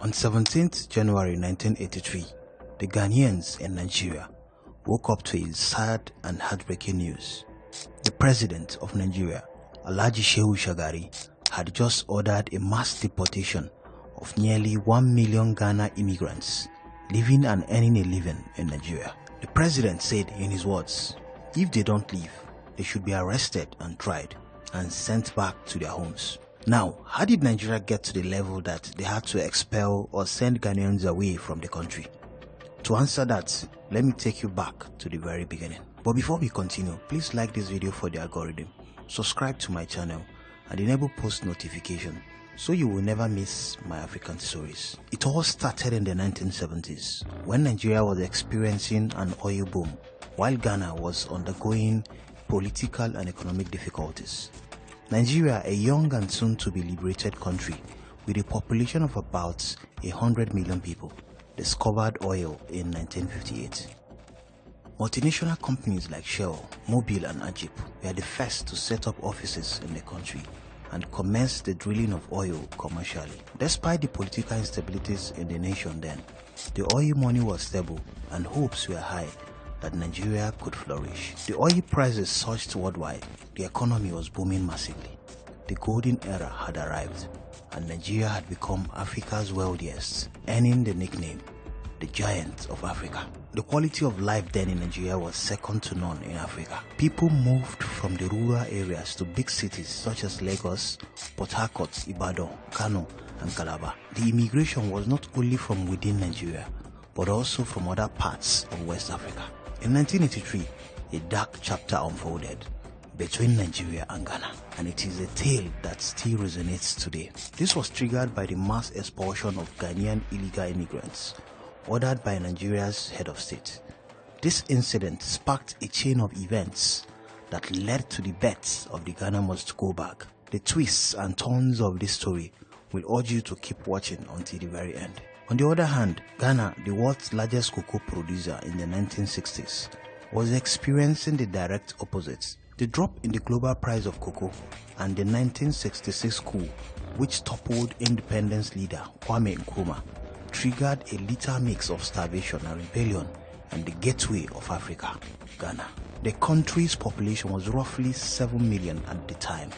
On 17th January 1983, the Ghanaians in Nigeria woke up to a sad and heartbreaking news. The president of Nigeria, Alhaji Shehu Shagari, had just ordered a mass deportation of nearly 1 million Ghana immigrants living and earning a living in Nigeria. The president said in his words, if they don't leave, they should be arrested and tried and sent back to their homes. Now, how did Nigeria get to the level that they had to expel or send Ghanaians away from the country? To answer that, let me take you back to the very beginning. But before we continue, please like this video for the algorithm, subscribe to my channel, and enable post notification so you will never miss my African stories. It all started in the 1970s when Nigeria was experiencing an oil boom while Ghana was undergoing political and economic difficulties. Nigeria, a young and soon-to-be liberated country with a population of about 100 million people, discovered oil in 1958. Multinational companies like Shell, Mobil and Ajip were the first to set up offices in the country and commence the drilling of oil commercially. Despite the political instabilities in the nation then, the oil money was stable and hopes were high that Nigeria could flourish. The oil prices surged worldwide, the economy was booming massively. The golden era had arrived and Nigeria had become Africa's wealthiest, earning the nickname, the Giant of Africa. The quality of life then in Nigeria was second to none in Africa. People moved from the rural areas to big cities such as Lagos, Port Harcourt, Ibadan, Kano and Calabar. The immigration was not only from within Nigeria, but also from other parts of West Africa. In 1983, a dark chapter unfolded between Nigeria and Ghana, and it is a tale that still resonates today. This was triggered by the mass expulsion of Ghanaian illegal immigrants ordered by Nigeria's head of state. This incident sparked a chain of events that led to the birth of the Ghana Must Go Back. The twists and turns of this story will urge you to keep watching until the very end. On the other hand, Ghana, the world's largest cocoa producer in the 1960s, was experiencing the direct opposite. The drop in the global price of cocoa and the 1966 coup, which toppled independence leader Kwame Nkrumah, triggered a lethal mix of starvation and rebellion in the gateway of Africa, Ghana. The country's population was roughly 7 million at the time,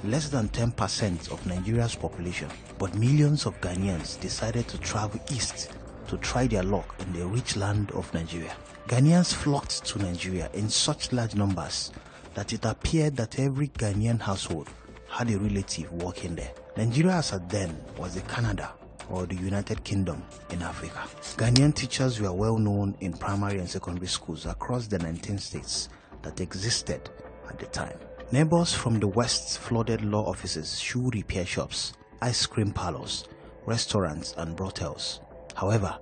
less than 10% of Nigeria's population, but millions of Ghanaians decided to travel east to try their luck in the rich land of Nigeria. Ghanaians flocked to Nigeria in such large numbers that it appeared that every Ghanaian household had a relative working there. Nigeria as at then was the Canada or the United Kingdom in Africa. Ghanaian teachers were well known in primary and secondary schools across the 19 states that existed at the time. Neighbors from the west flooded law offices, shoe repair shops, ice cream parlors, restaurants and brothels. However,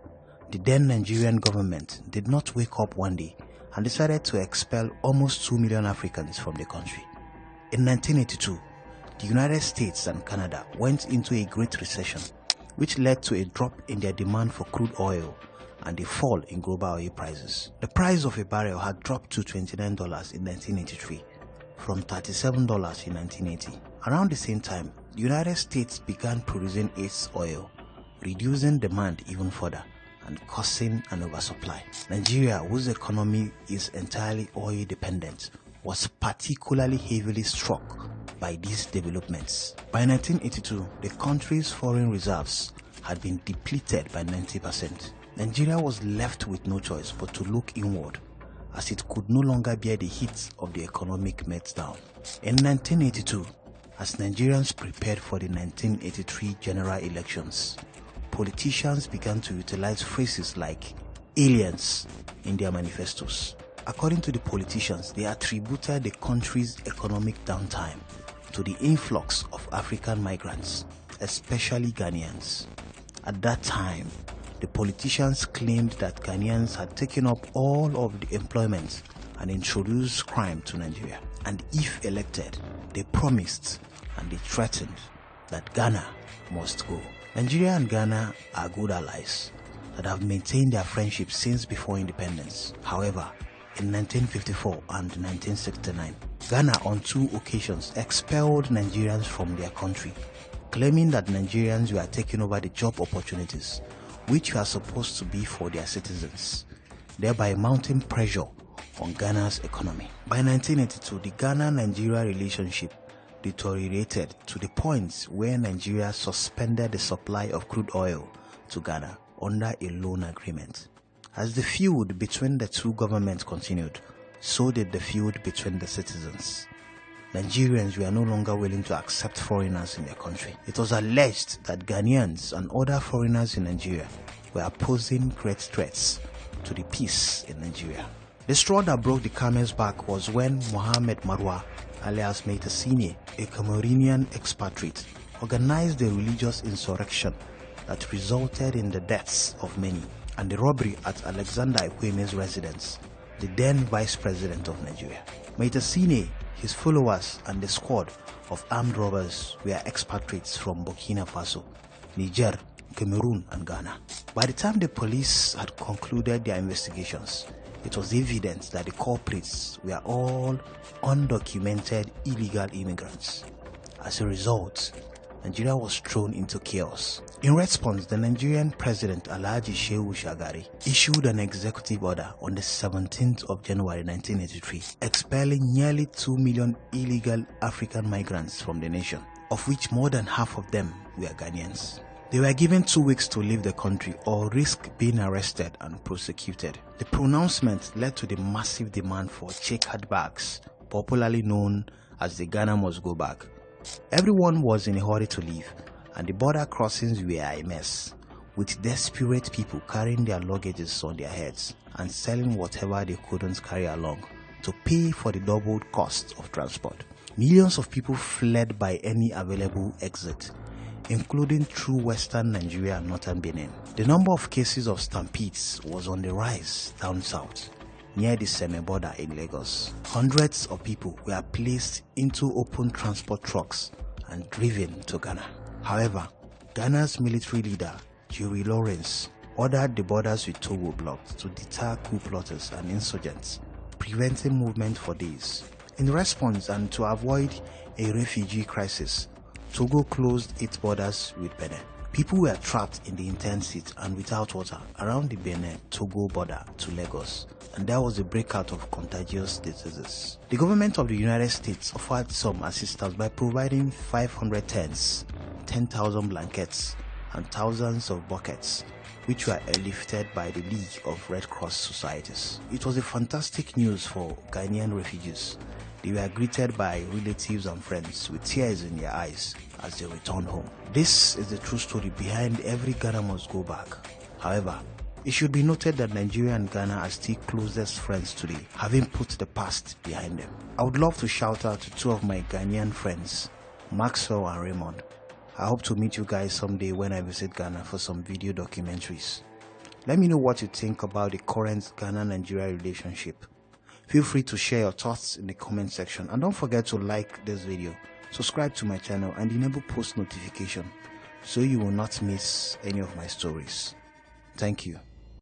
the then Nigerian government did not wake up one day and decided to expel almost 2 million Africans from the country. In 1982, the United States and Canada went into a great recession, which led to a drop in their demand for crude oil and a fall in global oil prices. The price of a barrel had dropped to $29 in 1983 from $37 in 1980. Around the same time, the United States began producing its oil, reducing demand even further and causing an oversupply. Nigeria, whose economy is entirely oil dependent, was particularly heavily struck by these developments. By 1982, the country's foreign reserves had been depleted by 90%. Nigeria was left with no choice but to look inward, as it could no longer bear the heat of the economic meltdown. In 1982, as Nigerians prepared for the 1983 general elections, politicians began to utilize phrases like aliens in their manifestos. According to the politicians, they attributed the country's economic downtime to the influx of African migrants, especially Ghanaians. At that time, the politicians claimed that Ghanaians had taken up all of the employment and introduced crime to Nigeria. And if elected, they promised and they threatened that Ghana must go. Nigeria and Ghana are good allies that have maintained their friendship since before independence. However, in 1954 and 1969, Ghana on 2 occasions expelled Nigerians from their country claiming that Nigerians were taking over the job opportunities which were supposed to be for their citizens, thereby mounting pressure on Ghana's economy. By 1982, the Ghana-Nigeria relationship deteriorated to the point where Nigeria suspended the supply of crude oil to Ghana under a loan agreement. As the feud between the two governments continued, so did the feud between the citizens. Nigerians were no longer willing to accept foreigners in their country. It was alleged that Ghanaians and other foreigners in Nigeria were posing great threats to the peace in Nigeria. The straw that broke the camel's back was when Mohamed Marwa, alias Maitasine, a Cameroonian expatriate, organized a religious insurrection that resulted in the deaths of many and the robbery at Alexander Ekweme's residence, the then Vice President of Nigeria. Maitasine, his followers and the squad of armed robbers were expatriates from Burkina Faso, Niger, Cameroon and Ghana. By the time the police had concluded their investigations, it was evident that the culprits were all undocumented illegal immigrants. As a result, Nigeria was thrown into chaos. In response, the Nigerian President Alhaji Shehu Shagari issued an executive order on the 17th of January 1983, expelling nearly 2 million illegal African migrants from the nation, of which more than half of them were Ghanaians. They were given 2 weeks to leave the country or risk being arrested and prosecuted. The pronouncement led to the massive demand for checkered bags, popularly known as the Ghana Must Go bag. Everyone was in a hurry to leave, and the border crossings were a mess, with desperate people carrying their luggages on their heads and selling whatever they couldn't carry along to pay for the doubled cost of transport. Millions of people fled by any available exit, including through western Nigeria and northern Benin. The number of cases of stampedes was on the rise down south, near the Seme border in Lagos. Hundreds of people were placed into open transport trucks and driven to Ghana. However, Ghana's military leader, Jerry Lawrence, ordered the borders with Togo blocked to deter coup plotters and insurgents, preventing movement for days. In response and to avoid a refugee crisis, Togo closed its borders with Benin. People were trapped in the intense heat and without water around the Benin-Togo border to Lagos, and there was a breakout of contagious diseases. The government of the United States offered some assistance by providing 500 tents, 10,000 blankets, and thousands of buckets, which were airlifted by the League of Red Cross Societies. It was a fantastic news for Ghanaian refugees. They were greeted by relatives and friends with tears in their eyes as they returned home. This is the true story behind every Ghana Must Go bag. However, it should be noted that Nigeria and Ghana are still closest friends today, having put the past behind them. I would love to shout out to two of my Ghanaian friends, Maxwell and Raymond. I hope to meet you guys someday when I visit Ghana for some video documentaries. Let me know what you think about the current Ghana-Nigeria relationship. Feel free to share your thoughts in the comment section, and don't forget to like this video, subscribe to my channel and enable post notification so you will not miss any of my stories. Thank you.